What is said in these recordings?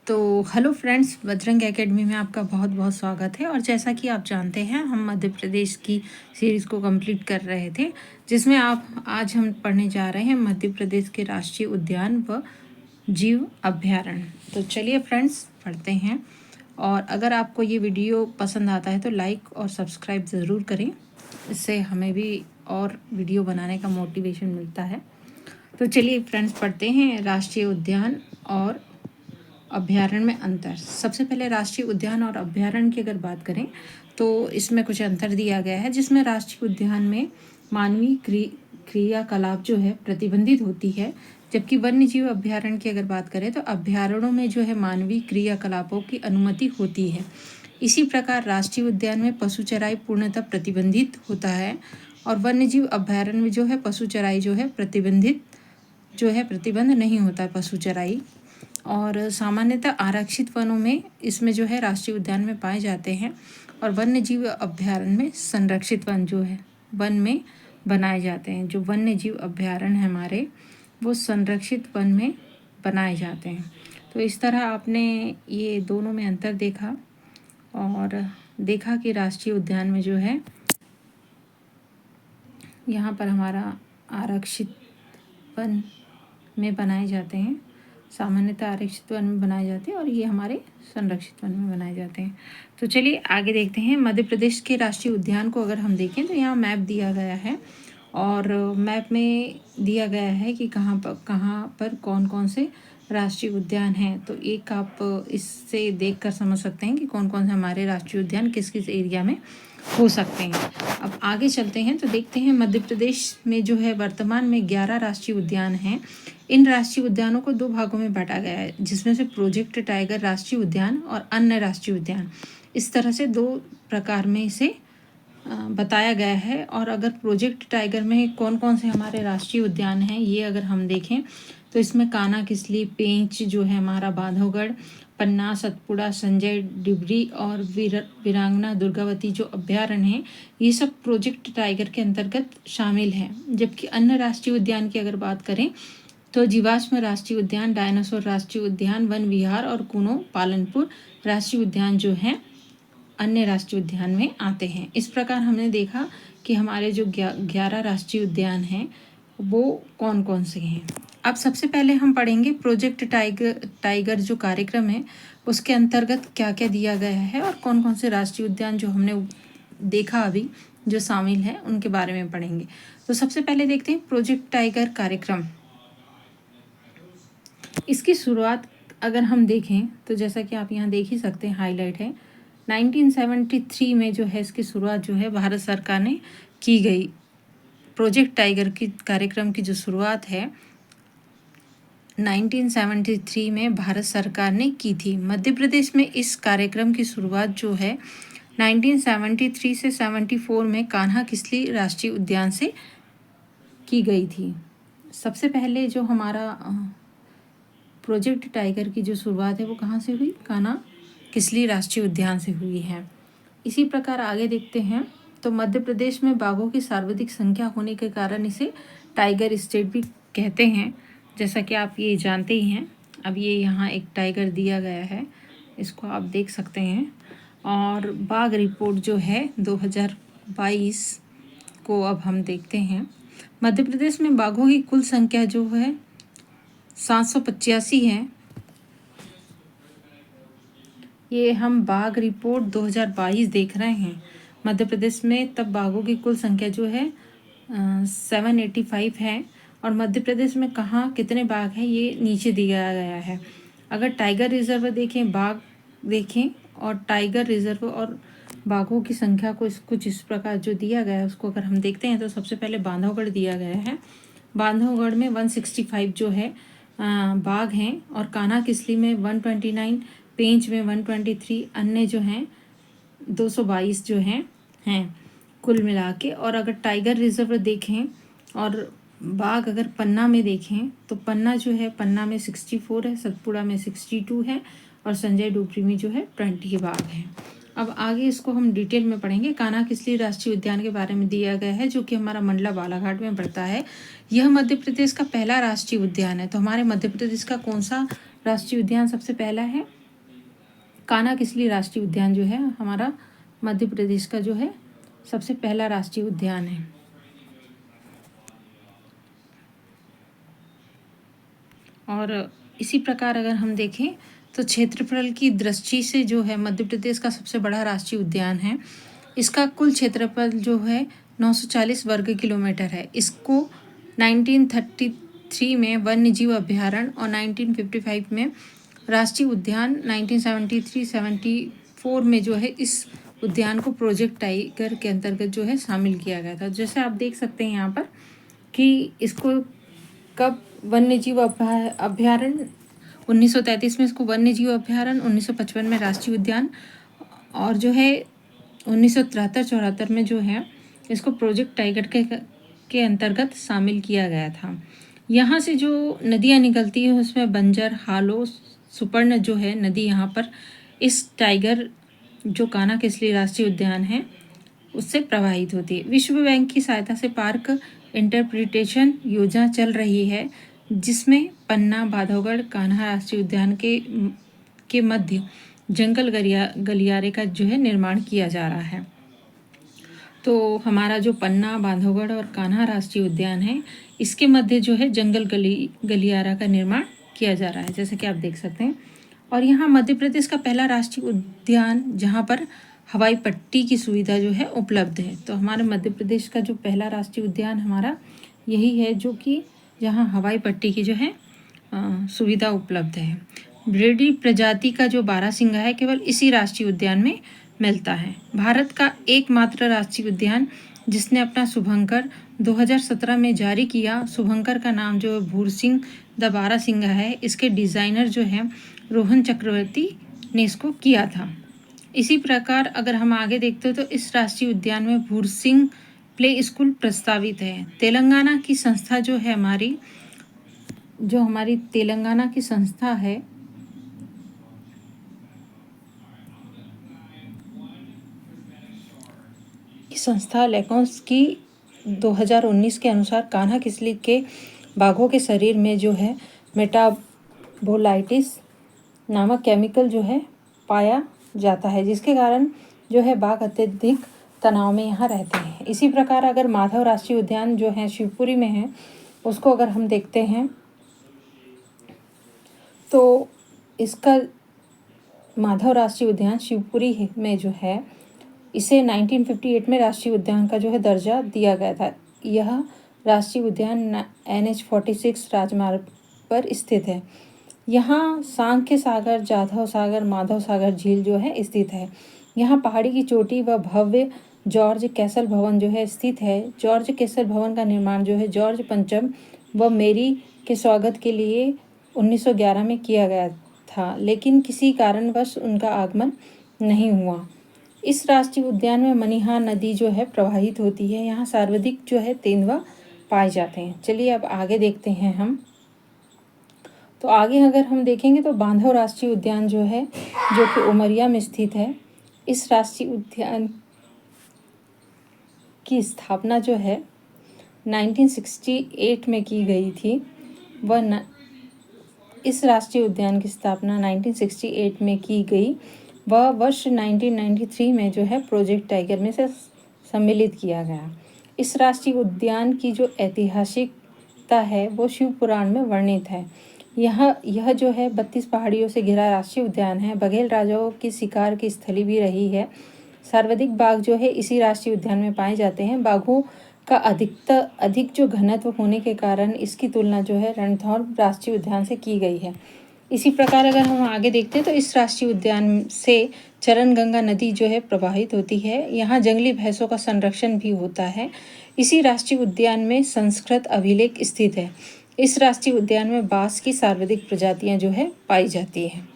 तो hello friends, Bajrang academy में आपका बहुत बहुत स्वागत है। और जैसा कि आप जानते हैं, हम मध्य प्रदेश की सीरीज़ को कंप्लीट कर रहे थे, जिसमें आज हम पढ़ने जा रहे हैं मध्य प्रदेश के राष्ट्रीय उद्यान व जीव अभयारण्य। तो चलिए फ्रेंड्स, पढ़ते हैं। और अगर आपको ये वीडियो पसंद आता है तो लाइक और सब्सक्राइब ज़रूर करें, इससे हमें भी और वीडियो बनाने का मोटिवेशन मिलता है। तो चलिए फ्रेंड्स, पढ़ते हैं राष्ट्रीय उद्यान और अभयारण्य में अंतर। सबसे पहले राष्ट्रीय उद्यान और अभयारण्य की अगर बात करें तो इसमें कुछ अंतर दिया गया है, जिसमें राष्ट्रीय उद्यान में मानवीय क्रियाकलाप जो है प्रतिबंधित होती है, जबकि वन्य जीव अभयारण्य की अगर बात करें तो अभयारण्यों में जो है मानवीय क्रियाकलापों की अनुमति होती है। इसी प्रकार राष्ट्रीय उद्यान में पशु चराई पूर्णतः प्रतिबंधित होता है और वन्य जीव अभयारण्य में जो है पशु चराई जो है प्रतिबंध नहीं होता है पशु चराई। और सामान्यतः आरक्षित वनों में इसमें जो है राष्ट्रीय उद्यान में पाए जाते हैं, और वन्य जीव अभयारण्य में संरक्षित वन जो है वन में बनाए जाते हैं। जो वन्य जीव अभयारण्य है हमारे, वो संरक्षित वन में बनाए जाते हैं। तो इस तरह आपने ये दोनों में अंतर देखा और देखा कि राष्ट्रीय उद्यान में जो है यहाँ पर हमारा आरक्षित वन में बनाए जाते हैं, सामान्यतः आरक्षित वन में बनाए जाते हैं, और ये हमारे संरक्षित वन में बनाए जाते हैं। तो चलिए आगे देखते हैं। मध्य प्रदेश के राष्ट्रीय उद्यान को अगर हम देखें तो यहाँ मैप दिया गया है, और मैप में दिया गया है कि कहाँ पर कौन कौन से राष्ट्रीय उद्यान हैं। तो एक आप इससे देखकर समझ सकते हैं कि कौन कौन से हमारे राष्ट्रीय उद्यान किस किस एरिया में हो सकते हैं। अब आगे चलते हैं तो देखते हैं मध्य प्रदेश में जो है वर्तमान में 11 राष्ट्रीय उद्यान हैं। इन राष्ट्रीय उद्यानों को 2 भागों में बांटा गया है, जिसमें से प्रोजेक्ट टाइगर राष्ट्रीय उद्यान और अन्य राष्ट्रीय उद्यान, इस तरह से 2 प्रकार में इसे बताया गया है। और अगर प्रोजेक्ट टाइगर में कौन कौन से हमारे राष्ट्रीय उद्यान हैं ये अगर हम देखें तो इसमें कान्हा किसली, पेंच जो है हमारा बांधवगढ़, पन्ना, सतपुड़ा, संजय डिबरी और वीरांगना दुर्गावती जो अभयारण्य हैं, ये सब प्रोजेक्ट टाइगर के अंतर्गत शामिल हैं। जबकि अन्य राष्ट्रीय उद्यान की अगर बात करें तो जीवाश्म राष्ट्रीय उद्यान, डायनासोर राष्ट्रीय उद्यान, वन विहार और कुनो पालनपुर राष्ट्रीय उद्यान जो हैं अन्य राष्ट्रीय उद्यान में आते हैं। इस प्रकार हमने देखा कि हमारे जो 11 राष्ट्रीय उद्यान हैं वो कौन कौन से हैं। अब सबसे पहले हम पढ़ेंगे प्रोजेक्ट टाइगर जो कार्यक्रम है उसके अंतर्गत क्या क्या दिया गया है, और कौन कौन से राष्ट्रीय उद्यान जो हमने देखा अभी जो शामिल है उनके बारे में पढ़ेंगे। तो सबसे पहले देखते हैं प्रोजेक्ट टाइगर कार्यक्रम। इसकी शुरुआत अगर हम देखें तो जैसा कि आप यहाँ देख ही सकते हैं, हाईलाइट है, 1973 में जो है इसकी शुरुआत जो है भारत सरकार ने की गई। प्रोजेक्ट टाइगर की कार्यक्रम की जो शुरुआत है 1973 में भारत सरकार ने की थी। मध्य प्रदेश में इस कार्यक्रम की शुरुआत जो है 1973 से 74 में कान्हा किसली राष्ट्रीय उद्यान से की गई थी। सबसे पहले जो हमारा प्रोजेक्ट टाइगर की जो शुरुआत है वो कहाँ से हुई? कान्हा किसली राष्ट्रीय उद्यान से हुई है। इसी प्रकार आगे देखते हैं तो मध्य प्रदेश में बाघों की सर्वाधिक संख्या होने के कारण इसे टाइगर स्टेट भी कहते हैं, जैसा कि आप ये जानते ही हैं। अब ये यहाँ एक टाइगर दिया गया है, इसको आप देख सकते हैं। और बाघ रिपोर्ट जो है 2022 को अब हम देखते हैं। मध्य प्रदेश में बाघों की कुल संख्या जो है 785 है। ये हम बाघ रिपोर्ट 2022 देख रहे हैं मध्य प्रदेश में, तब बाघों की कुल संख्या जो है 785 है। और मध्य प्रदेश में कहाँ कितने बाघ हैं ये नीचे दिया गया है। अगर टाइगर रिजर्व देखें, बाघ देखें और टाइगर रिजर्व और बाघों की संख्या को कुछ इस प्रकार जो दिया गया है उसको अगर हम देखते हैं तो सबसे पहले बांधवगढ़ दिया गया है। बांधवगढ़ में 165 जो है बाघ हैं, और कान्हा किसली में 129, पेंच में 123, अन्य जो हैं 222 जो हैं कुल मिला के। और अगर टाइगर रिजर्व देखें और बाघ अगर पन्ना में देखें तो पन्ना जो है, पन्ना में 64 है, सतपुड़ा में 62 है, और संजय डोगरी में जो है 20 बाघ हैं। अब आगे इसको हम डिटेल में पढ़ेंगे। कान्हा किसली राष्ट्रीय उद्यान के बारे में दिया गया है, जो कि हमारा मंडला बालाघाट में पड़ता है। यह मध्य प्रदेश का पहला राष्ट्रीय उद्यान है। तो हमारे मध्य प्रदेश का कौन सा राष्ट्रीय उद्यान सबसे पहला है कान्हा किसली राष्ट्रीय उद्यान, जो है हमारा मध्य प्रदेश का जो है सबसे पहला राष्ट्रीय उद्यान है। और इसी प्रकार अगर हम देखें तो क्षेत्रफल की दृष्टि से जो है मध्य प्रदेश का सबसे बड़ा राष्ट्रीय उद्यान है। इसका कुल क्षेत्रफल जो है 940 वर्ग किलोमीटर है। इसको 1933 में वन्य जीव अभ्यारण्य और 1955 में राष्ट्रीय उद्यान, 1973-74 में जो है इस उद्यान को प्रोजेक्ट टाइगर के अंतर्गत जो है शामिल किया गया था। जैसे आप देख सकते हैं यहाँ पर कि इसको कब वन्य जीव अभ्यारण्य 1933 में इसको वन्य जीव अभ्यारण्य, 1955 में राष्ट्रीय उद्यान और जो है 1973-74 में जो है इसको प्रोजेक्ट टाइगर के अंतर्गत शामिल किया गया था। यहाँ से जो नदियाँ निकलती है उसमें बंजर, हालो, सुपर्ण जो है नदी यहाँ पर इस टाइगर जो कान्हा किसली राष्ट्रीय उद्यान है उससे प्रभावित होती है। विश्व बैंक की सहायता से पार्क इंटरप्रिटेशन योजना चल रही है जिसमें पन्ना, बांधवगढ़, कान्हा राष्ट्रीय उद्यान के मध्य जंगल गलियारे का जो है निर्माण किया जा रहा है। तो हमारा जो पन्ना, बांधवगढ़ और कान्हा राष्ट्रीय उद्यान है इसके मध्य जो है जंगल गलियारा का निर्माण किया जा रहा है, जैसे कि आप देख सकते हैं। और यहाँ मध्य प्रदेश का पहला राष्ट्रीय उद्यान जहाँ पर हवाई पट्टी की सुविधा जो है उपलब्ध है। तो हमारे मध्य प्रदेश का जो पहला राष्ट्रीय उद्यान हमारा यही है जो कि जहाँ हवाई पट्टी की जो है सुविधा उपलब्ध है। ब्रेडी प्रजाति का जो बारहसिंगा है केवल इसी राष्ट्रीय उद्यान में मिलता है। भारत का एकमात्र राष्ट्रीय उद्यान जिसने अपना शुभंकर 2017 में जारी किया। शुभंकर का नाम जो भूरसिंह द बारहसिंगा है, इसके डिज़ाइनर जो है रोहन चक्रवर्ती ने इसको किया था। इसी प्रकार अगर हम आगे देखते हो तो इस राष्ट्रीय उद्यान में भूरसिंह प्ले स्कूल प्रस्तावित है। तेलंगाना की संस्था जो है हमारी तेलंगाना की संस्था है संस्था लेकॉन्स की 2019 के अनुसार कान्हा किसली के बाघों के शरीर में जो है मेटाबोलाइटिस नामक केमिकल जो है पाया जाता है, जिसके कारण जो है बाघ अत्यधिक तनाव में यहाँ रहते हैं। इसी प्रकार अगर माधव राष्ट्रीय उद्यान जो है शिवपुरी में है उसको अगर हम देखते हैं तो इसका माधव राष्ट्रीय उद्यान शिवपुरी में जो है इसे 1958 में राष्ट्रीय उद्यान का जो है दर्जा दिया गया था। यह राष्ट्रीय उद्यान NH-46 राजमार्ग पर स्थित है। यहाँ सांख्य सागर, जाधव सागर, माधव सागर झील जो है स्थित है। यहाँ पहाड़ी की चोटी व भव्य जॉर्ज कैसल भवन जो है स्थित है। जॉर्ज कैसल भवन का निर्माण जो है जॉर्ज पंचम व मेरी के स्वागत के लिए 1911 में किया गया था, लेकिन किसी कारणवश उनका आगमन नहीं हुआ। इस राष्ट्रीय उद्यान में मनिहार नदी जो है प्रवाहित होती है। यहाँ सर्वाधिक जो है तेंदुआ पाए जाते हैं। चलिए अब आगे देखते हैं हम। तो आगे अगर हम देखेंगे तो बांधव राष्ट्रीय उद्यान जो है जो कि उमरिया में स्थित है। इस राष्ट्रीय उद्यान की स्थापना जो है 1968 में की गई थी। इस राष्ट्रीय उद्यान की स्थापना 1968 में की गई। वह वर्ष 1993 में जो है प्रोजेक्ट टाइगर में से सम्मिलित किया गया। इस राष्ट्रीय उद्यान की जो ऐतिहासिकता है वो शिव पुराण में वर्णित है। यह जो है 32 पहाड़ियों से घिरा राष्ट्रीय उद्यान है। बघेल राजाओं की शिकार की स्थली भी रही है। सर्वाधिक बाघ जो है इसी राष्ट्रीय उद्यान में पाए जाते हैं। बाघों का अधिक जो घनत्व होने के कारण इसकी तुलना जो है रणथंभौर राष्ट्रीय उद्यान से की गई है। इसी प्रकार अगर हम आगे देखते हैं तो इस राष्ट्रीय उद्यान से चरणगंगा नदी जो है प्रवाहित होती है। यहाँ जंगली भैंसों का संरक्षण भी होता है। इसी राष्ट्रीय उद्यान में संस्कृत अभिलेख स्थित है। इस राष्ट्रीय उद्यान में बांस की सर्वाधिक प्रजातियाँ जो है पाई जाती हैं।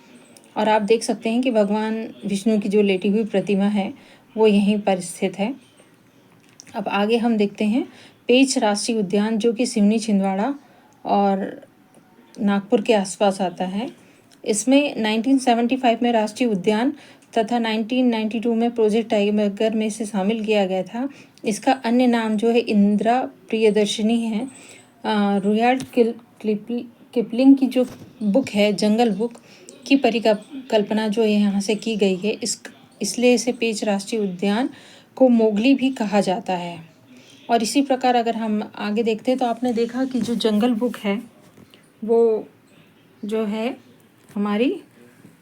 और आप देख सकते हैं कि भगवान विष्णु की जो लेटी हुई प्रतिमा है वो यहीं पर स्थित है। अब आगे हम देखते हैं पेंच राष्ट्रीय उद्यान जो कि सिवनी, छिंदवाड़ा और नागपुर के आसपास आता है। इसमें 1975 में राष्ट्रीय उद्यान तथा 1992 में प्रोजेक्ट टाइगर में से शामिल किया गया था। इसका अन्य नाम जो है इंदिरा प्रियदर्शनी है। रुयार्ड किपलिंग की जो बुक है जंगल बुक की परिकल्पना जो यहाँ से की गई है, इसलिए इसे पेंच राष्ट्रीय उद्यान को मोगली भी कहा जाता है। और इसी प्रकार अगर हम आगे देखते हैं तो आपने देखा कि जो जंगल बुक है वो जो है हमारी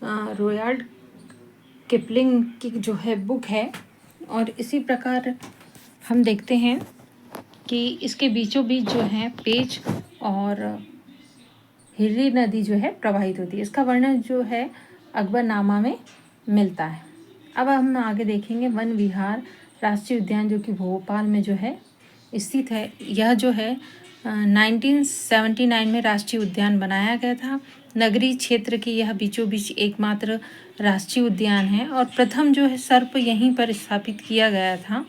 रुडयार्ड किपलिंग की जो है बुक है। और इसी प्रकार हम देखते हैं कि इसके बीचों बीच जो है पेंच और हिर्री नदी जो है प्रवाहित होती है। इसका वर्णन जो है अकबरनामा में मिलता है। अब हम आगे देखेंगे वन विहार राष्ट्रीय उद्यान जो कि भोपाल में जो है स्थित है। यह जो है 1979 में राष्ट्रीय उद्यान बनाया गया था। नगरीय क्षेत्र के यह बीचों बीच एकमात्र राष्ट्रीय उद्यान है और प्रथम जो है सर्प यहीं पर स्थापित किया गया था,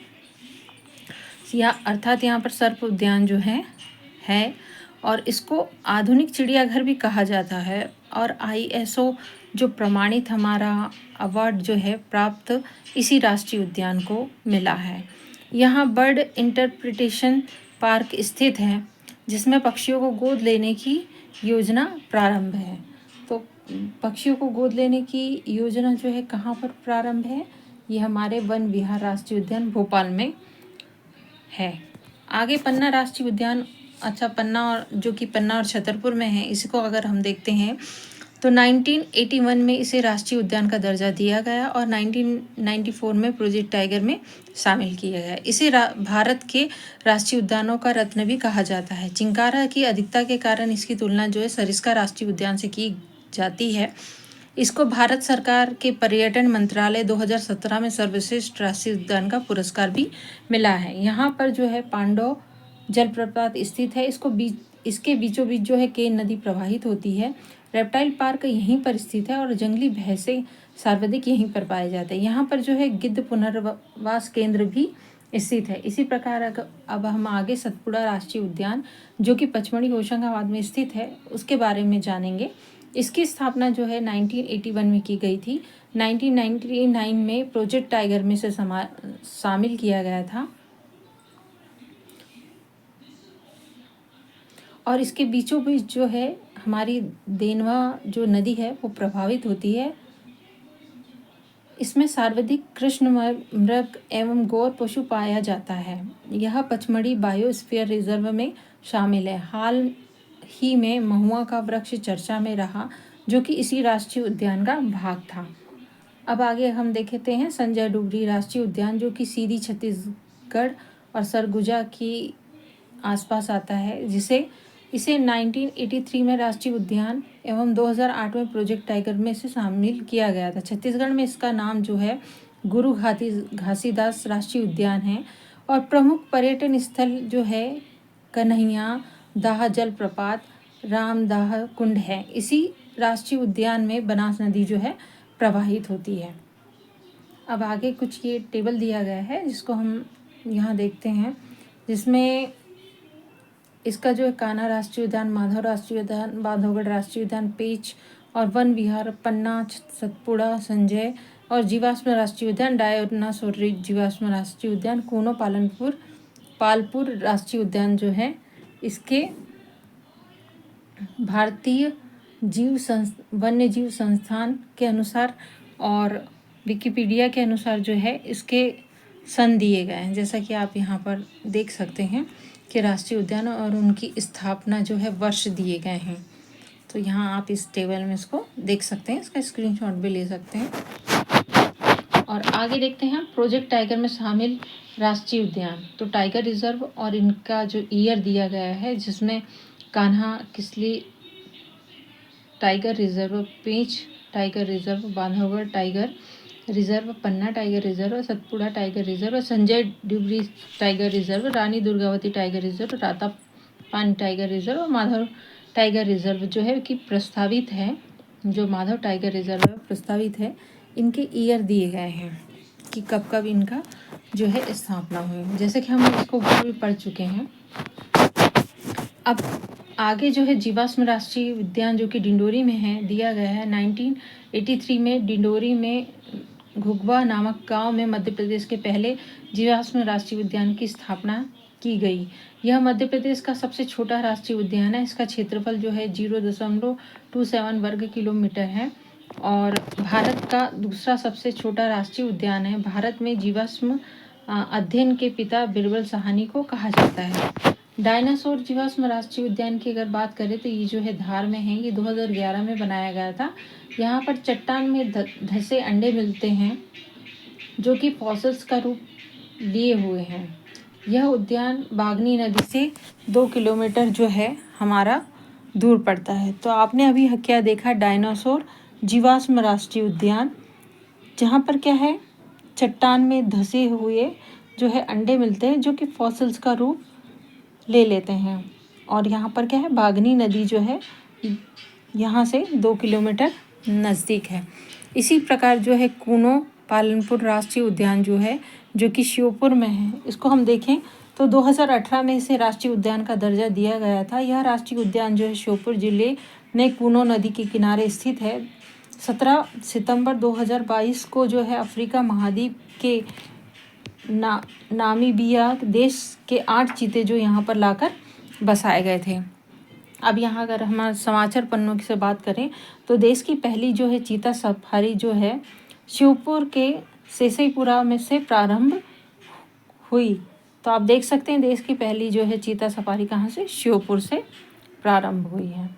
या अर्थात यहाँ पर सर्प उद्यान जो है और इसको आधुनिक चिड़ियाघर भी कहा जाता है। और ISO जो प्रमाणित हमारा अवार्ड जो है प्राप्त इसी राष्ट्रीय उद्यान को मिला है। यहाँ बर्ड इंटरप्रिटेशन पार्क स्थित है जिसमें पक्षियों को गोद लेने की योजना प्रारंभ है। तो पक्षियों को गोद लेने की योजना जो है कहाँ पर प्रारंभ है, ये हमारे वन विहार राष्ट्रीय उद्यान भोपाल में है। आगे पन्ना राष्ट्रीय उद्यान, अच्छा पन्ना और जो कि पन्ना और छतरपुर में है, इसको अगर हम देखते हैं तो 1981 में इसे राष्ट्रीय उद्यान का दर्जा दिया गया और 1994 में प्रोजेक्ट टाइगर में शामिल किया गया। इसे भारत के राष्ट्रीय उद्यानों का रत्न भी कहा जाता है। चिंकारा की अधिकता के कारण इसकी तुलना जो है सरिस्का राष्ट्रीय उद्यान से की जाती है। इसको भारत सरकार के पर्यटन मंत्रालय 2017 में सर्वश्रेष्ठ राष्ट्रीय उद्यान का पुरस्कार भी मिला है। यहाँ पर जो है पांडव जलप्रपात स्थित है। इसके बीचों बीच जो है केन नदी प्रवाहित होती है। रेप्टाइल पार्क यहीं पर स्थित है और जंगली भैंसे सर्वाधिक यहीं पर पाए जाते हैं। यहाँ पर जो है गिद्ध पुनर्वास केंद्र भी स्थित है। इसी प्रकार अब हम आगे सतपुड़ा राष्ट्रीय उद्यान जो कि पचमढ़ी होशंगाबाद में स्थित है उसके बारे में जानेंगे। इसकी स्थापना जो है 1981 में की गई थी। 1999 में प्रोजेक्ट टाइगर में से शामिल किया गया था और इसके बीचों बीच जो है हमारी देनवा जो नदी है वो प्रभावित होती है। इसमें सर्वाधिक कृष्ण मृग एवं गौर पशु पाया जाता है। यह पचमढ़ी बायोस्फीयर रिजर्व में शामिल है। हाल ही में महुआ का वृक्ष चर्चा में रहा जो कि इसी राष्ट्रीय उद्यान का भाग था। अब आगे हम देखते हैं संजय डुगरी राष्ट्रीय उद्यान जो कि सीधी छत्तीसगढ़ और सरगुजा की आसपास आता है, इसे 1983 में राष्ट्रीय उद्यान एवं 2008 में प्रोजेक्ट टाइगर में से शामिल किया गया था। छत्तीसगढ़ में इसका नाम जो है गुरु घासीदास राष्ट्रीय उद्यान है और प्रमुख पर्यटन स्थल जो है कन्हैया दाह जलप्रपात रामदाह कुंड है। इसी राष्ट्रीय उद्यान में बनास नदी जो है प्रवाहित होती है। अब आगे कुछ ये टेबल दिया गया है जिसको हम यहाँ देखते हैं, जिसमें इसका जो है कान्हा राष्ट्रीय उद्यान, माधव राष्ट्रीय उद्यान, बांधवगढ़ राष्ट्रीय उद्यान, पेंच और वन विहार, पन्ना, सतपुड़ा, संजय और जीवाश्म राष्ट्रीय उद्यान, डायनासोर जीवाश्म राष्ट्रीय उद्यान, कूनो पालपुर राष्ट्रीय उद्यान जो है इसके भारतीय वन्य जीव संस्थान के अनुसार और विकिपीडिया के अनुसार जो है इसके सन दिए गए हैं। जैसा कि आप यहाँ पर देख सकते हैं कि राष्ट्रीय उद्यान और उनकी स्थापना जो है वर्ष दिए गए हैं। तो यहाँ आप इस टेबल में इसको देख सकते हैं, इसका स्क्रीनशॉट भी ले सकते हैं। और आगे देखते हैं प्रोजेक्ट टाइगर में शामिल राष्ट्रीय उद्यान। तो टाइगर रिजर्व और इनका जो ईयर दिया गया है जिसमें Kanha Kisli tiger reserve, Pench tiger reserve, Bandhavgarh tiger reserve, Panna tiger reserve, Satpura tiger reserve, Sanjay Dubri tiger reserve, Rani Durgavati tiger reserve, Ratapani tiger reserve और माधव टाइगर रिजर्व जो है कि प्रस्तावित है। जो माधव टाइगर रिजर्व प्रस्तावित है, इनके ईयर दिए गए हैं कि कब कब इनका जो है स्थापना हुई, जैसे कि हम इसको भी पढ़ चुके हैं। अब आगे जो है जीवाश्म राष्ट्रीय उद्यान जो कि डिंडोरी में है दिया गया है। 1983 में डिंडोरी में घुघवा नामक गांव में मध्य प्रदेश के पहले जीवाश्म राष्ट्रीय उद्यान की स्थापना की गई। यह मध्य प्रदेश का सबसे छोटा राष्ट्रीय उद्यान है। इसका क्षेत्रफल जो है 0.27 वर्ग किलोमीटर है और भारत का दूसरा सबसे छोटा राष्ट्रीय उद्यान है। भारत में जीवाश्म अध्ययन के पिता बिरबल साहनी को कहा जाता है। डायनासोर जीवाश्म राष्ट्रीय उद्यान की अगर बात करें तो ये जो है धार में है। ये 2011 में बनाया गया था। यहाँ पर चट्टान में धंसे अंडे मिलते हैं जो कि फॉसिल्स का रूप लिए हुए हैं। यह उद्यान बागनी नदी से 2 किलोमीटर जो है हमारा दूर पड़ता है। तो आपने अभी क्या देखा, डायनासोर जीवाश्म राष्ट्रीय उद्यान, जहाँ पर क्या है, चट्टान में धंसे हुए जो है अंडे मिलते हैं जो कि फॉसिल्स का रूप ले लेते हैं। और यहाँ पर क्या है, बागनी नदी जो है यहाँ से 2 किलोमीटर नज़दीक है। इसी प्रकार जो है कूनो पालनपुर राष्ट्रीय उद्यान जो है, जो कि श्योपुर में है, इसको हम देखें तो 2018 में इसे राष्ट्रीय उद्यान का दर्जा दिया गया था। यह राष्ट्रीय उद्यान जो है श्योपुर जिले में कूनो नदी के किनारे स्थित है। 17 सितंबर 2022 को जो है अफ्रीका महाद्वीप के नामीबिया देश के 8 चीते जो यहाँ पर लाकर बसाए गए थे। अब यहाँ अगर हम समाचार पन्नों से बात करें तो देश की पहली जो है चीता सफारी जो है श्योपुर के सेसईपुरा में से प्रारंभ हुई। तो आप देख सकते हैं देश की पहली जो है चीता सफारी कहाँ से, श्योपुर से प्रारंभ हुई है।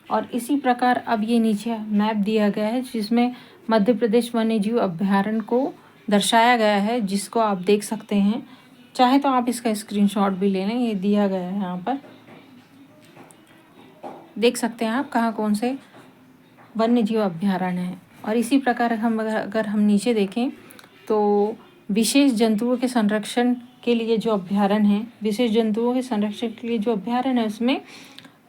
और इसी प्रकार अब ये नीचे मैप दिया गया है जिसमें मध्य प्रदेश वन्यजीव अभ्यारण्य को दर्शाया गया है, जिसको आप देख सकते हैं। चाहे तो आप इसका स्क्रीनशॉट भी ले लें, ये दिया गया है यहाँ पर, देख सकते हैं आप कहाँ कौन से वन्यजीव अभ्यारण्य है। और इसी प्रकार हम अगर हम नीचे देखें तो विशेष जंतुओं के संरक्षण के लिए जो अभ्यारण्य है, विशेष जंतुओं के संरक्षण के लिए जो अभ्यारण्य है, उसमें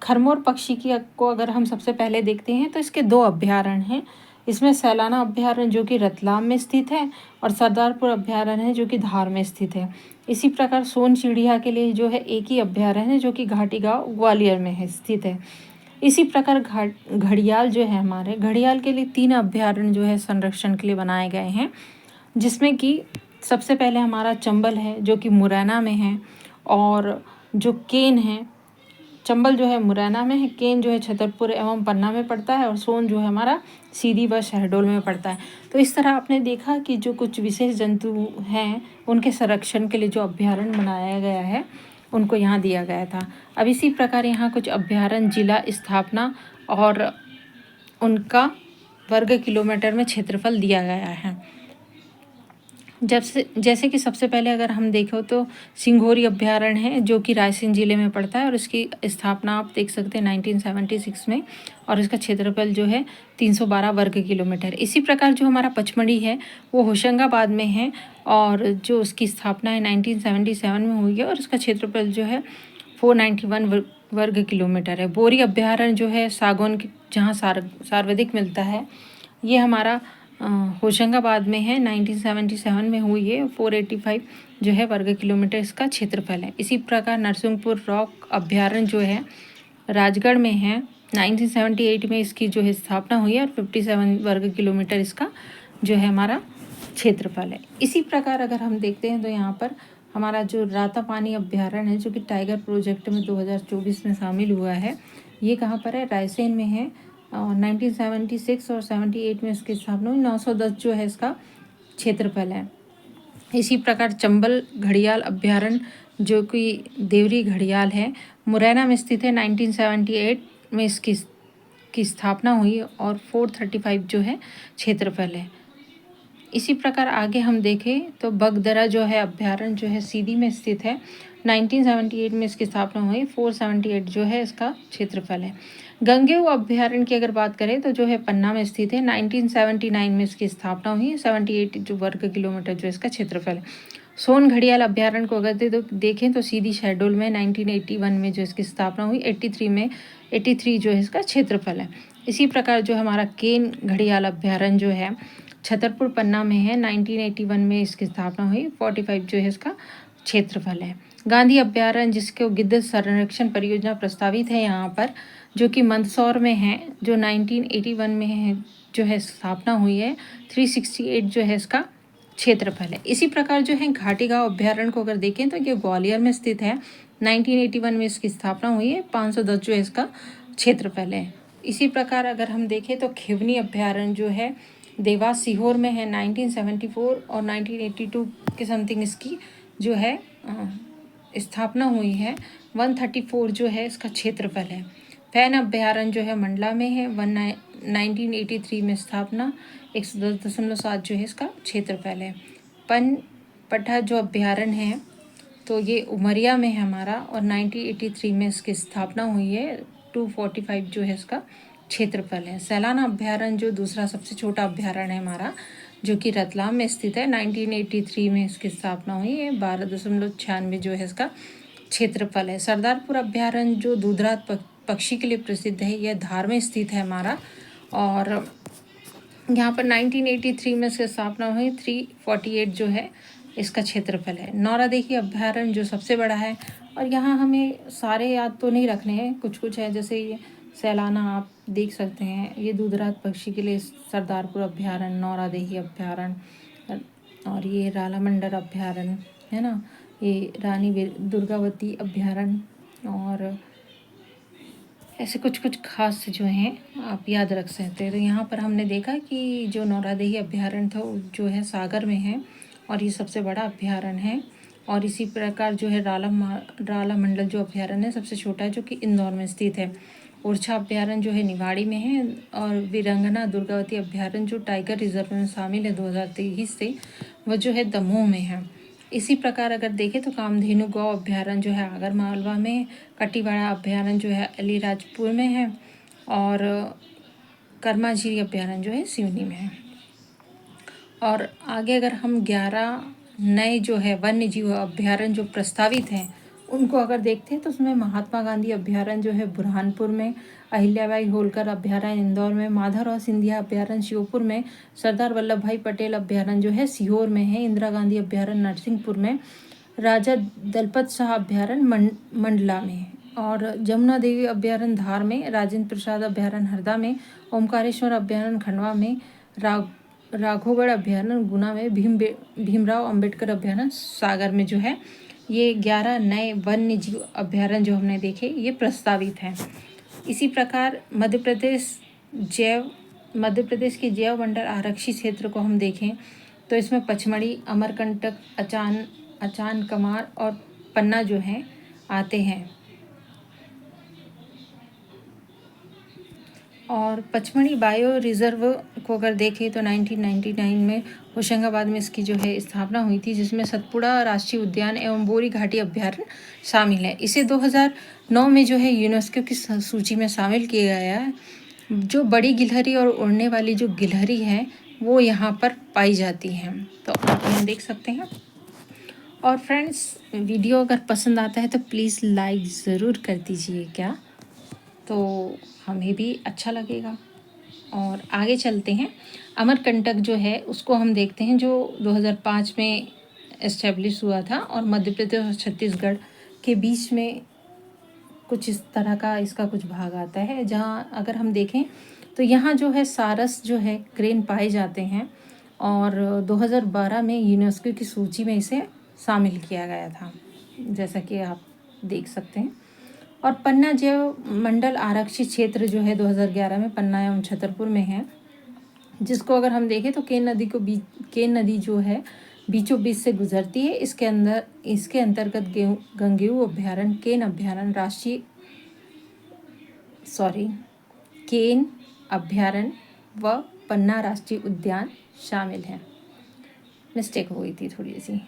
खरमोर पक्षी को अगर हम सबसे पहले देखते हैं तो इसके 2 अभ्यारण्य हैं। इसमें सैलाना अभ्यारण्य जो कि रतलाम में स्थित है और सरदारपुर अभ्यारण्य है जो कि धार में स्थित है। इसी प्रकार सोन चिड़िया के लिए जो है एक ही अभ्यारण्य है जो कि घाटी गाँव ग्वालियर में है स्थित है। इसी प्रकार घड़ियाल जो है, हमारे घड़ियाल के लिए 3 अभ्यारण्य जो है संरक्षण के लिए बनाए गए हैं, जिसमें कि सबसे पहले हमारा चंबल है जो कि मुरैना में है, और जो केन है, चंबल जो है मुरैना में है, केन जो है छतरपुर एवं पन्ना में पड़ता है, और सोन जो है हमारा सीधी व शहडोल में पड़ता है। तो इस तरह आपने देखा कि जो कुछ विशेष जंतु हैं उनके संरक्षण के लिए जो अभ्यारण्य बनाया गया है उनको यहाँ दिया गया था। अब इसी प्रकार यहाँ कुछ अभ्यारण्य जिला स्थापना और उनका वर्ग किलोमीटर में क्षेत्रफल दिया गया है। जैसे कि सबसे पहले अगर हम देखें तो सिंघोरी अभ्यारण्य है जो कि रायसेन जिले में पड़ता है, और इसकी स्थापना आप देख सकते हैं 1976 में, और इसका क्षेत्रफल जो है 312 वर्ग किलोमीटर। इसी प्रकार जो हमारा पचमढ़ी है वो होशंगाबाद में है, और जो उसकी स्थापना है 1977 में हुई है, और इसका क्षेत्रफल जो है 491 वर्ग किलोमीटर है। बोरी अभ्यारण्य जो है सागौन जहाँ सर्वाधिक मिलता है, ये हमारा होशंगाबाद में है, 1977 में हुई है, 485 जो है वर्ग किलोमीटर इसका क्षेत्रफल है। इसी प्रकार नरसिंहपुर रॉक अभ्यारण्य जो है राजगढ़ में है, 1978 में इसकी जो है स्थापना हुई है, और 57 वर्ग किलोमीटर इसका जो है हमारा क्षेत्रफल है। इसी प्रकार अगर हम देखते हैं तो यहाँ पर हमारा जो रातापानी अभ्यारण्य है जो कि टाइगर प्रोजेक्ट में 2024 में शामिल हुआ है, ये कहाँ पर है, रायसेन में है, और 1976 और 78 में इसकी स्थापना हुई। 910 जो है इसका क्षेत्रफल है। इसी प्रकार चंबल घड़ियाल अभ्यारण्य जो कि देवरी घड़ियाल है, मुरैना में स्थित है, 1978 में इसकी स्थापना हुई, और 435 जो है क्षेत्रफल है। इसी प्रकार आगे हम देखें तो बगदरा जो है अभ्यारण्य जो है सीधी में स्थित है, 1978 में इसकी स्थापना हुई, 478 जो है इसका क्षेत्रफल है। गंगेऊ अभ्यारण्य की अगर बात करें तो जो है पन्ना में स्थित है, 1979 में इसकी स्थापना हुई, 78 जो वर्ग किलोमीटर जो इसका क्षेत्रफल है। सोन घड़ियाल अभ्यारण्य को अगर देखें तो सीधी शहडोल में 1981 में जो इसकी स्थापना हुई, 83 जो है इसका क्षेत्रफल है। इसी प्रकार जो हमारा केन घड़ियाल अभ्यारण्य जो है छतरपुर पन्ना में है, 1981 में इसकी स्थापना हुई, 45 जो है इसका क्षेत्रफल है। गांधी अभ्यारण्य जिसके गिद्ध संरक्षण परियोजना प्रस्तावित है यहाँ पर, जो कि मंदसौर में है, जो 1981 में है जो है स्थापना हुई है, 368 जो है इसका क्षेत्रफल है। इसी प्रकार जो है घाटी गांव अभ्यारण्य को अगर देखें तो ये ग्वालियर में स्थित है। 1981 में इसकी स्थापना हुई है। 510 जो है इसका क्षेत्रफल है। इसी प्रकार अगर हम देखें तो खिवनी अभ्यारण्य जो है देवास सीहोर में है। 1974 और 1982 के समथिंग इसकी जो है स्थापना हुई है। 134 जो है इसका क्षेत्रफल है। फैन अभ्यारण्य जो है मंडला में है। 1983 में स्थापना। 110.7 जो है इसका क्षेत्रफल है। पट्टा जो अभ्यारण्य है तो ये उमरिया में है हमारा और 1983 में इसकी स्थापना हुई है। 245 जो है इसका क्षेत्रफल है। सैलाना अभ्यारण्य जो दूसरा सबसे छोटा अभ्यारण्य है हमारा, जो कि रतलाम में स्थित है। 1983 में इसकी स्थापना हुई है। 12.96 जो है इसका क्षेत्रफल है। सरदारपुर अभ्यारण्य जो दूधराज पक्षी के लिए प्रसिद्ध है, यह धार में स्थित है हमारा और यहाँ पर 1983 में इसकी स्थापना हुई। 348 जो है इसका क्षेत्रफल है। नौरादेही अभ्यारण्य जो सबसे बड़ा है और यहाँ हमें सारे याद तो नहीं रखने हैं, कुछ कुछ है जैसे ये सैलाना आप देख सकते हैं। ये दूधराज पक्षी के लिए सरदारपुर अभ्यारण्य, नौरादेही अभ्यारण्य और ये रालामंडल अभ्यारण्य है ना, ये रानी दुर्गावती अभ्यारण्य और ऐसे कुछ कुछ खास जो हैं आप याद रख सकते हैं। तो यहाँ पर हमने देखा कि जो नौरादेही अभ्यारण्य था जो है सागर में है और ये सबसे बड़ा अभ्यारण्य है। और इसी प्रकार जो है रालामंडल जो अभ्यारण्य है सबसे छोटा है, जो कि इंदौर में स्थित है। ओरछा अभ्यारण्य जो है निवाड़ी में है और वीरांगना दुर्गावती अभ्यारण्य जो टाइगर रिजर्व में शामिल है 2023 से, वह जो है दमोह में है। इसी प्रकार अगर देखें तो कामधेनु गौ अभ्यारण्य जो है आगर मालवा में, कटीवाड़ा अभ्यारण्य जो है अलीराजपुर में है और कर्माझीरी अभ्यारण्य जो है सिवनी में है। और आगे अगर हम 11 नए जो है वन्य जीव अभ्यारण्य जो प्रस्तावित हैं उनको अगर देखते हैं तो उसमें महात्मा गांधी अभ्यारण्य जो है बुरहानपुर में, अहिल्याबाई होलकर अभ्यारण्य इंदौर में, माधवराव सिंधिया अभ्यारण्य श्योपुर में, सरदार वल्लभ भाई पटेल अभ्यारण्य जो है सीहोर में है, इंदिरा गांधी अभ्यारण्य नरसिंहपुर में, राजा दलपत शाह अभ्यारण्य मंडला में और जमुना देवी अभ्यारण्य धार में, राजेंद्र प्रसाद अभ्यारण्य हरदा में, ओमकारेश्वर अभ्यारण्य खंडवा में, राघोगढ़ अभ्यारण्य गुना में, भीमराव अंबेडकर अभ्यारण्य सागर में जो है ये 11 नए वन्य जीव अभ्यारण्य जो हमने देखे ये प्रस्तावित हैं। इसी प्रकार मध्य प्रदेश के जैव मंडल आरक्षित क्षेत्र को हम देखें तो इसमें पचमढ़ी, अमरकंटक, अचान कमार और पन्ना जो हैं आते हैं। और पचमढ़ी बायो रिजर्व को अगर देखें तो 1999 में होशंगाबाद में इसकी जो है स्थापना हुई थी, जिसमें सतपुड़ा राष्ट्रीय उद्यान एवं बोरी घाटी अभ्यारण्य शामिल है। इसे 2009 में जो है यूनेस्को की सूची में शामिल किया गया है। जो बड़ी गिलहरी और उड़ने वाली जो गिलहरी है वो यहाँ पर पाई जाती हैं, तो आप यहाँ देख सकते हैं। और फ्रेंड्स, वीडियो अगर पसंद आता है तो प्लीज़ लाइक ज़रूर कर दीजिए क्या, तो हमें भी अच्छा लगेगा। और आगे चलते हैं। अमरकंटक जो है उसको हम देखते हैं, जो 2005 में एस्टेब्लिश हुआ था और मध्य प्रदेश और छत्तीसगढ़ के बीच में कुछ इस तरह का इसका कुछ भाग आता है, जहाँ अगर हम देखें तो यहाँ जो है सारस जो है क्रेन पाए जाते हैं और 2012 में यूनेस्को की सूची में इसे शामिल किया गया था, जैसा कि आप देख सकते हैं। और पन्ना जैव मंडल आरक्षित क्षेत्र जो है 2011 में पन्ना एवं छतरपुर में है, जिसको अगर हम देखें तो केन नदी जो है बीचों बीच से गुजरती है। इसके अंतर्गत गंगेऊ अभ्यारण्य, केन अभ्यारण्य व पन्ना राष्ट्रीय उद्यान शामिल हैं। मिस्टेक हो गई थी थोड़ी सी।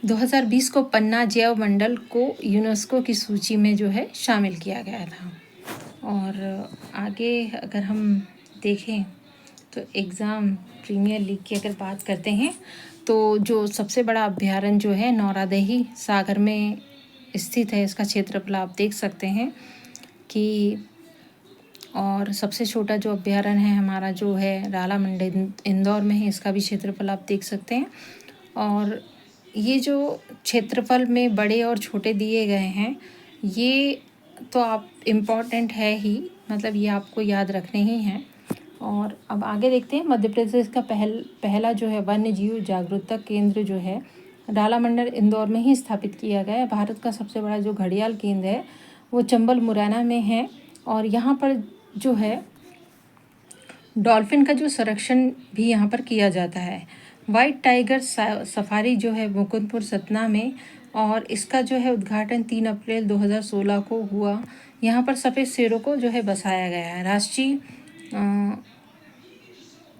2020 को पन्ना जैव मंडल को यूनेस्को की सूची में जो है शामिल किया गया था। और आगे अगर हम देखें तो एग्ज़ाम प्रीमियर लीग की अगर बात करते हैं तो जो सबसे बड़ा अभ्यारण्य जो है नौरादेही सागर में स्थित है, इसका क्षेत्रफल आप देख सकते हैं कि, और सबसे छोटा जो अभ्यारण्य है हमारा जो है रालामंडल इंदौर में है, इसका भी क्षेत्रफल आप देख सकते हैं। और ये जो क्षेत्रफल में बड़े और छोटे दिए गए हैं ये तो आप इम्पॉर्टेंट है ही, मतलब ये आपको याद रखने ही हैं। और अब आगे देखते हैं, मध्य प्रदेश का पहला जो है वन्य जीव जागरूकता केंद्र जो है डाला मंडल इंदौर में ही स्थापित किया गया है। भारत का सबसे बड़ा जो घड़ियाल केंद्र है वो चंबल मुरैना में है, और यहाँ पर जो है डॉल्फिन का जो संरक्षण भी यहाँ पर किया जाता है। वाइट टाइगर सफारी जो है मुकुंदपुर सतना में, और इसका जो है उद्घाटन 3 अप्रैल 2016 को हुआ। यहाँ पर सफ़ेद शेरों को जो है बसाया गया है।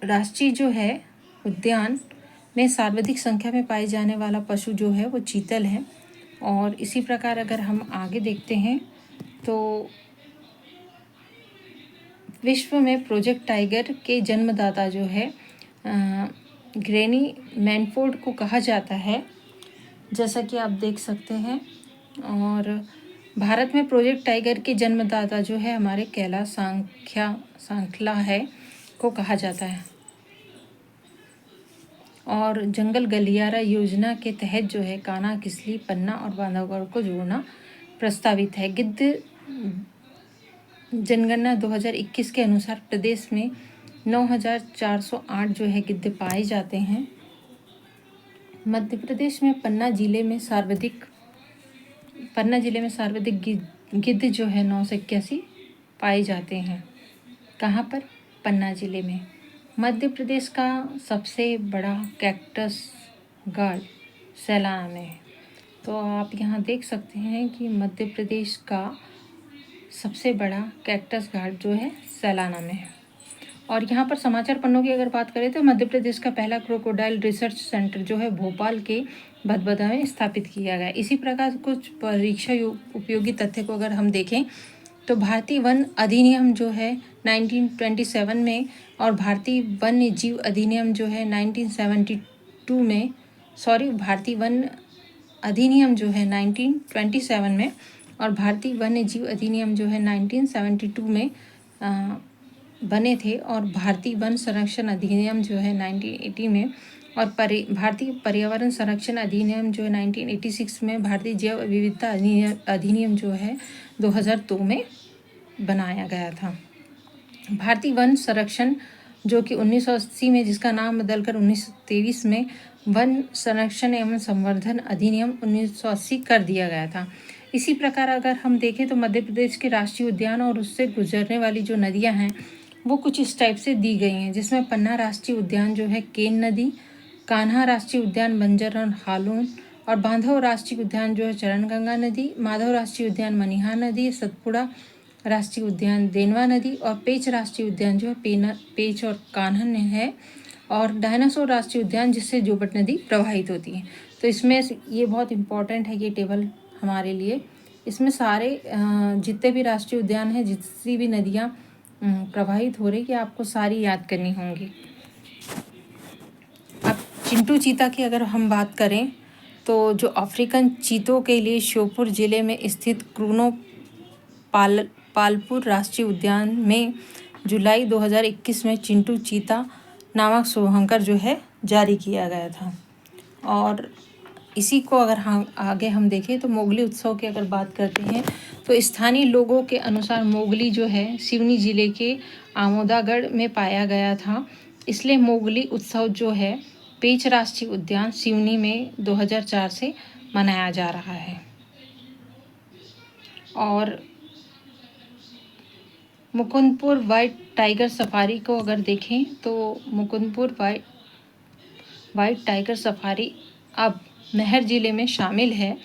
राष्ट्रीय जो है उद्यान में सर्वाधिक संख्या में पाए जाने वाला पशु जो है वो चीतल है। और इसी प्रकार अगर हम आगे देखते हैं तो विश्व में प्रोजेक्ट टाइगर के जन्मदाता जो है ग्रैनी मैनफोर्ड को कहा जाता है, जैसा कि आप देख सकते हैं। और भारत में प्रोजेक्ट टाइगर के जन्मदाता जो है हमारे कैलाश सांखला है को कहा जाता है। और जंगल गलियारा योजना के तहत जो है कान्हा, किसली, पन्ना और बांधवगढ़ को जोड़ना प्रस्तावित है। गिद्ध जनगणना 2021 के अनुसार प्रदेश में 9,408 जो है गिद्ध पाए जाते हैं। मध्य प्रदेश में पन्ना जिले में सर्वाधिक गिद्ध जो है 981 पाए जाते हैं। कहाँ पर? पन्ना जिले में। मध्य प्रदेश का सबसे बड़ा कैक्टस गार्ड सैलाना में है। तो आप यहाँ देख सकते हैं कि मध्य प्रदेश का सबसे बड़ा कैक्टस गार्ड जो है सैलाना में है। और यहाँ पर समाचार पन्नों की अगर बात करें तो मध्य प्रदेश का पहला क्रोकोडाइल रिसर्च सेंटर जो है भोपाल के भदभदा में स्थापित किया गया। इसी प्रकार कुछ परीक्षा उपयोगी तथ्य को अगर हम देखें तो भारतीय वन अधिनियम जो है 1927 में, और भारतीय वन्य जीव अधिनियम जो है 1972 में, भारतीय वन अधिनियम जो है 1927 में, और भारतीय वन्य जीव अधिनियम जो है 1972 में बने थे। और भारतीय वन संरक्षण अधिनियम जो है 1980 में, और भारतीय पर्यावरण संरक्षण अधिनियम जो है 1986 में, भारतीय जैव विविधता अधिनियम जो है 2002 में बनाया गया था। भारतीय वन संरक्षण जो कि 1980 में, जिसका नाम बदलकर 1923 में वन संरक्षण एवं संवर्धन अधिनियम 1980 कर दिया गया था। इसी प्रकार अगर हम देखें तो मध्य प्रदेश के राष्ट्रीय उद्यान और उससे गुजरने वाली जो नदियां हैं वो कुछ इस टाइप से दी गई हैं, जिसमें पन्ना राष्ट्रीय उद्यान जो है केन नदी, कान्हा राष्ट्रीय उद्यान बंजर और हालून, और बांधव राष्ट्रीय उद्यान जो है चरणगंगा नदी, माधव राष्ट्रीय उद्यान मनिहार नदी, सतपुड़ा राष्ट्रीय उद्यान देनवा नदी, और पेंच राष्ट्रीय उद्यान जो है पेंच और कान्हन है, और डायनासोर राष्ट्रीय उद्यान जिससे जोबट नदी प्रवाहित होती है। तो इसमें ये बहुत इम्पोर्टेंट है ये टेबल हमारे लिए। इसमें सारे जितने भी राष्ट्रीय उद्यान हैं, जितनी भी नदियाँ प्रवाहित हो रही है, आपको सारी याद करनी होंगी। अब चिंटू चीता की अगर हम बात करें तो जो अफ्रीकन चीतों के लिए श्योपुर जिले में स्थित क्रूनो पालपुर राष्ट्रीय उद्यान में जुलाई 2021 में चिंटू चीता नामक शुभंकर जो है जारी किया गया था। और इसी को अगर हम आगे देखें तो मोगली उत्सव की अगर बात करते हैं तो स्थानीय लोगों के अनुसार मोगली जो है सिवनी जिले के आमोदागढ़ में पाया गया था, इसलिए मोगली उत्सव जो है पेंच राष्ट्रीय उद्यान सिवनी में 2004 से मनाया जा रहा है। और मुकुंदपुर वाइट टाइगर सफारी को अगर देखें तो मुकुंदपुर वाइट टाइगर सफारी अब महर जिले में शामिल है।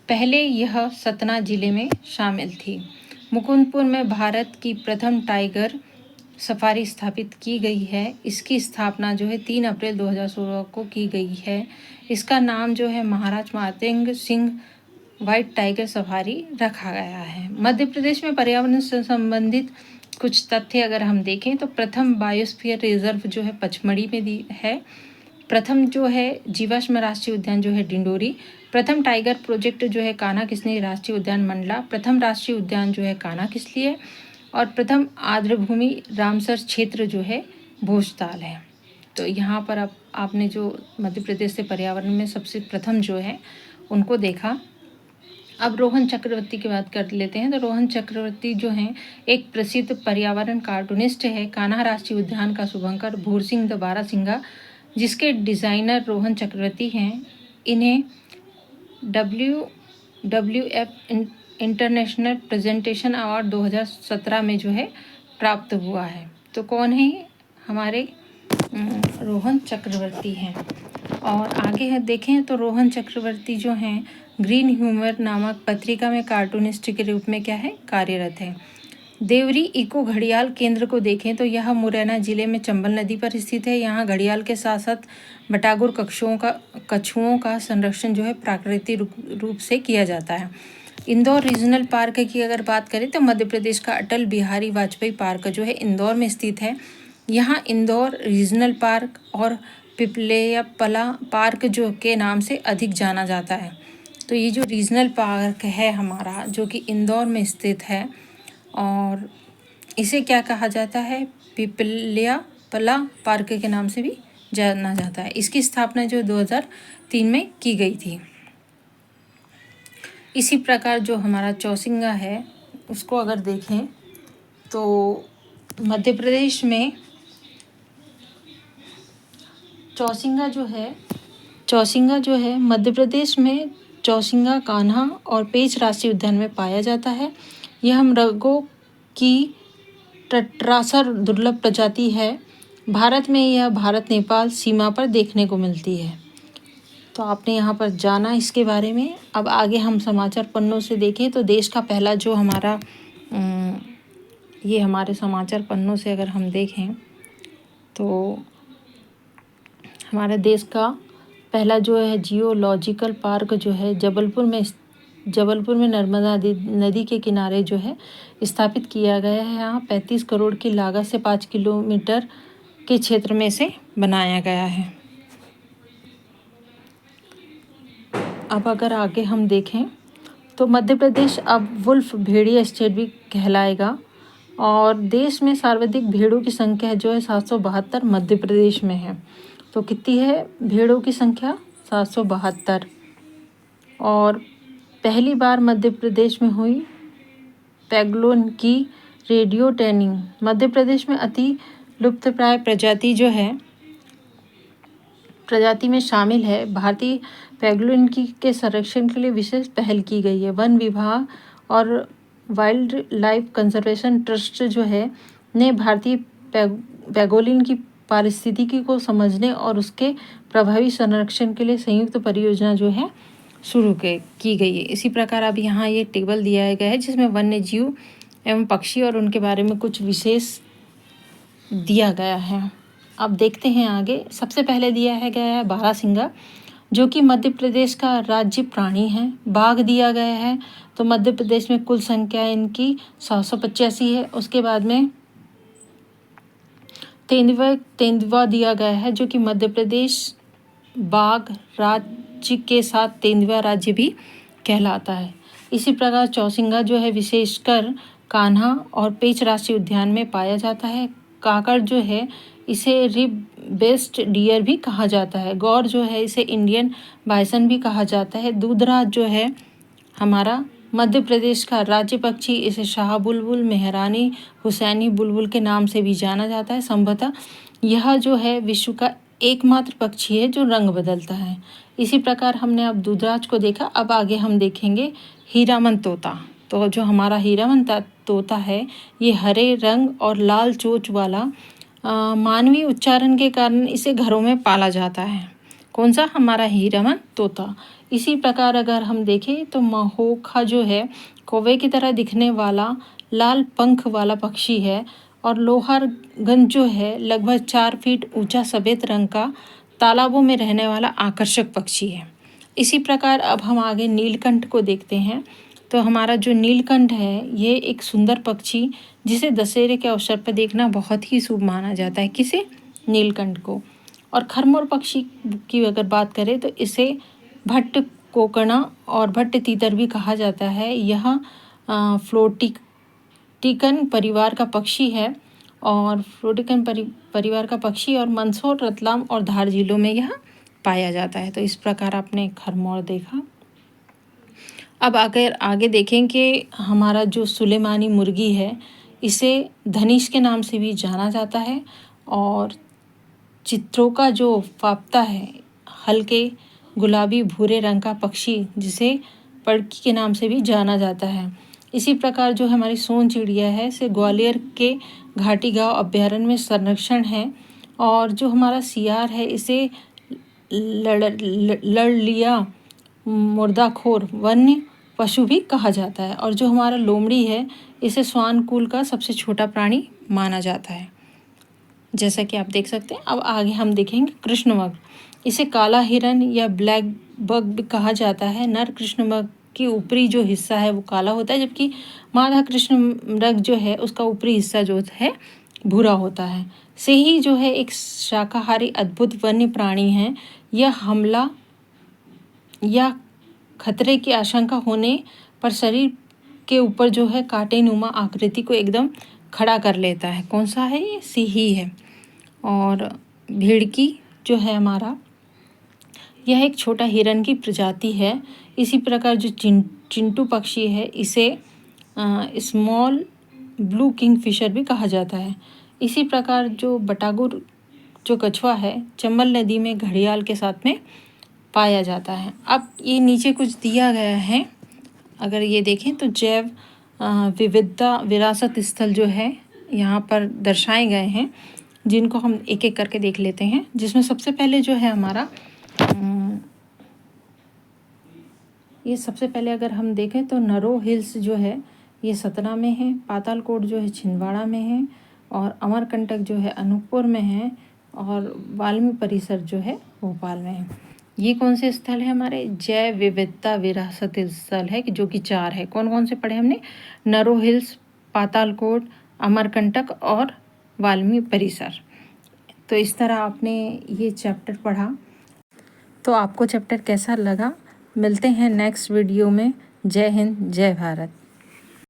पहले यह सतना जिले में शामिल थी। मुकुंदपुर में भारत की प्रथम टाइगर सफारी स्थापित की गई है। इसकी स्थापना जो है 3 अप्रैल 2016 को की गई है। इसका नाम जो है महाराज मातेंद्र सिंह वाइट टाइगर सफारी रखा गया है। मध्य प्रदेश में पर्यावरण से संबंधित कुछ तथ्य अगर हम देखें तो प्रथम बायोस्फीयर रिजर्व जो है पचमढ़ी में है। प्रथम जो है जीवाश्म राष्ट्रीय उद्यान जो है डिंडोरी। प्रथम टाइगर प्रोजेक्ट जो है कान्हा किसली राष्ट्रीय उद्यान मंडला। प्रथम राष्ट्रीय उद्यान जो है कान्हा किसली है। और प्रथम आर्द्रभूमि रामसर क्षेत्र जो है भोजताल है। तो यहाँ पर आपने जो मध्य प्रदेश से पर्यावरण में सबसे प्रथम जो है उनको देखा। अब रोहन चक्रवर्ती की बात कर लेते हैं। तो रोहन चक्रवर्ती जो हैं एक प्रसिद्ध पर्यावरण कार्टूनिस्ट है। कान्हा राष्ट्रीय उद्यान का शुभंकर भूरसिंह द बारासिंगा, जिसके डिज़ाइनर रोहन चक्रवर्ती हैं, इन्हें WWF इंटरनेशनल प्रेजेंटेशन अवार्ड 2017 में जो है प्राप्त हुआ है। तो कौन है? हमारे रोहन चक्रवर्ती हैं। और आगे है देखें तो रोहन चक्रवर्ती जो हैं ग्रीन ह्यूमर नामक पत्रिका में कार्टूनिस्ट के रूप में क्या है, कार्यरत है। देवरी इको घड़ियाल केंद्र को देखें तो यह मुरैना जिले में चंबल नदी पर स्थित है। यहाँ घड़ियाल के साथ साथ बटागुर कछुओं का संरक्षण जो है प्राकृतिक रूप से किया जाता है। इंदौर रीजनल पार्क की अगर बात करें तो मध्य प्रदेश का अटल बिहारी वाजपेयी पार्क जो है इंदौर में स्थित है। यहाँ इंदौर रीजनल पार्क और पिपलेयपला पार्क जो के नाम से अधिक जाना जाता है। तो ये जो रीजनल पार्क है हमारा, जो कि इंदौर में स्थित है, और इसे क्या कहा जाता है, पिपलियापला पार्क के नाम से भी जाना जाता है। इसकी स्थापना जो 2003 में की गई थी। इसी प्रकार जो हमारा चौसिंगा है उसको अगर देखें तो मध्य प्रदेश में चौसिंगा जो है मध्य प्रदेश में चौसिंगा, कान्हा और पेंच राष्ट्रीय उद्यान में पाया जाता है। यह मृगों की टट्रासर दुर्लभ प्रजाति है। भारत में यह भारत नेपाल सीमा पर देखने को मिलती है। तो आपने यहाँ पर जाना इसके बारे में। अब आगे हम समाचार पन्नों से देखें तो देश का पहला जो हमारा ये हमारे समाचार पन्नों से अगर हम देखें तो हमारे देश का पहला जो है जियोलॉजिकल पार्क जो है जबलपुर में नर्मदा नदी के किनारे जो है स्थापित किया गया है। यहाँ 35 करोड़ की लागत से 5 किलोमीटर के क्षेत्र में से बनाया गया है। अब अगर आगे हम देखें तो मध्य प्रदेश अब वुल्फ भेड़िया स्टेट भी कहलाएगा। और देश में सर्वाधिक भेड़ों की संख्या जो है 772 मध्य प्रदेश में है। तो कितनी है भेड़ों की संख्या? 772। और पहली बार मध्य प्रदेश में हुई पैगलोन की रेडियो ट्रेनिंग। मध्य प्रदेश में अति लुप्तप्राय प्रजाति जो है प्रजाति में शामिल है। भारतीय पैगलोन के संरक्षण के लिए विशेष पहल की गई है। वन विभाग और वाइल्ड लाइफ कंजर्वेशन ट्रस्ट जो है ने भारतीय पैगोलिन की पारिस्थितिकी को समझने और उसके प्रभावी संरक्षण के लिए संयुक्त परियोजना जो है शुरू की गई है। इसी प्रकार अब यहाँ ये टेबल दिया गया है जिसमें वन्य जीव एवं पक्षी और उनके बारे में कुछ विशेष दिया गया है। अब देखते हैं आगे। सबसे पहले गया है बारासिंगा, जो कि मध्य प्रदेश का राज्य प्राणी है। बाघ दिया गया है, तो मध्य प्रदेश में कुल संख्या इनकी 785 है। उसके बाद में तेंदुआ दिया गया है, जो कि मध्य प्रदेश बाघ राज्य के साथ तेंदुआ राज्य भी कहलाता है। इसी प्रकार चौसिंगा जो है विशेषकर कान्हा और पेंच राष्ट्रीय उद्यान में पाया जाता है। काकड़ जो है इसे रिब बेस्ड डियर भी कहा जाता है। गौर जो है इसे इंडियन बाइसन भी कहा जाता है। दूधराज जो है हमारा मध्य प्रदेश का राज्य पक्षी, इसे शाह बुलबुल, मेहरानी, हुसैनी बुलबुल के नाम से भी जाना जाता है। संभवतः यह जो है विश्व का एकमात्र पक्षी है जो रंग बदलता है। इसी प्रकार हमने अब दूधराज को देखा। अब आगे हम देखेंगे हीरामन तोता। तो जो हमारा हीरामन तोता है ये हरे रंग और लाल चोंच वाला मानवीय उच्चारण के कारण इसे घरों में पाला जाता है। कौन सा? हमारा हीरामन तोता। इसी प्रकार अगर हम देखें तो महोखा जो है कौवे की तरह दिखने वाला लाल पंख वाला पक्षी है। और लोहारगंज जो है लगभग 4 फीट ऊंचा सफ़ेद रंग का तालाबों में रहने वाला आकर्षक पक्षी है। इसी प्रकार अब हम आगे नीलकंठ को देखते हैं। तो हमारा जो नीलकंठ है ये एक सुंदर पक्षी जिसे दशहरे के अवसर पर देखना बहुत ही शुभ माना जाता है। किसे? नीलकंठ को। और खरमोर पक्षी की अगर बात करें तो इसे भट्ट कोकणा और भट्ट तीतर भी कहा जाता है। यह फ्लोटिकन परिवार का पक्षी है और परिवार का पक्षी और मंदसौर, रतलाम और धार जिलों में यह पाया जाता है। तो इस प्रकार आपने खरमोर देखा। अब अगर आगे देखें कि हमारा जो सुलेमानी मुर्गी है, इसे धनेश के नाम से भी जाना जाता है और चित्रों का जो फाप्ता है, हल्के गुलाबी भूरे रंग का पक्षी, जिसे पड़की के नाम से भी जाना जाता है। इसी प्रकार जो हमारी सोन चिड़िया है, इसे ग्वालियर के घाटी गांव अभ्यारण्य में संरक्षण है। और जो हमारा सियार है, इसे लड़लिया मुर्दाखोर वन्य पशु भी कहा जाता है। और जो हमारा लोमड़ी है, इसे श्वान कुल का सबसे छोटा प्राणी माना जाता है, जैसा कि आप देख सकते हैं। अब आगे हम देखेंगे कृष्णमृग। इसे काला हिरन या ब्लैक बग भी कहा जाता है। नर कृष्णमृग की ऊपरी जो हिस्सा है वो काला होता है, जबकि मादा कृष्णमृग जो है उसका ऊपरी हिस्सा जो है भूरा होता है। से ही जो है एक शाकाहारी अद्भुत वन्य प्राणी है। यह हमला या खतरे की आशंका होने पर शरीर के ऊपर जो है कांटेनुमा आकृति को एकदम खड़ा कर लेता है। कौन सा है ये? सिंही है। और भेड़की जो है हमारा, यह एक छोटा हिरन की प्रजाति है। इसी प्रकार जो चिंटू पक्षी है, इसे स्मॉल ब्लू किंगफिशर भी कहा जाता है। इसी प्रकार जो बटागुर जो कछुआ है, चंबल नदी में घड़ियाल के साथ में पाया जाता है। अब ये नीचे कुछ दिया गया है, अगर ये देखें तो जैव विविधता विरासत स्थल जो है यहाँ पर दर्शाए गए हैं, जिनको हम एक एक करके देख लेते हैं। जिसमें सबसे पहले जो है हमारा ये सबसे पहले अगर हम देखें तो नरो हिल्स जो है ये सतना में है, पातालकोट जो है छिंदवाड़ा में है, और अमरकंटक जो है अनूपपुर में है, और वाल्मीकि परिसर जो है भोपाल में है। ये कौन से स्थल है हमारे? जैव विविधता विरासत स्थल है, कि जो कि 4 है। कौन कौन से पढ़े हमने? नरो हिल्स, पातालकोट, अमरकंटक और वाल्मीकि परिसर। तो इस तरह आपने ये चैप्टर पढ़ा। तो आपको चैप्टर कैसा लगा? मिलते हैं नेक्स्ट वीडियो में। जय हिंद, जय भारत।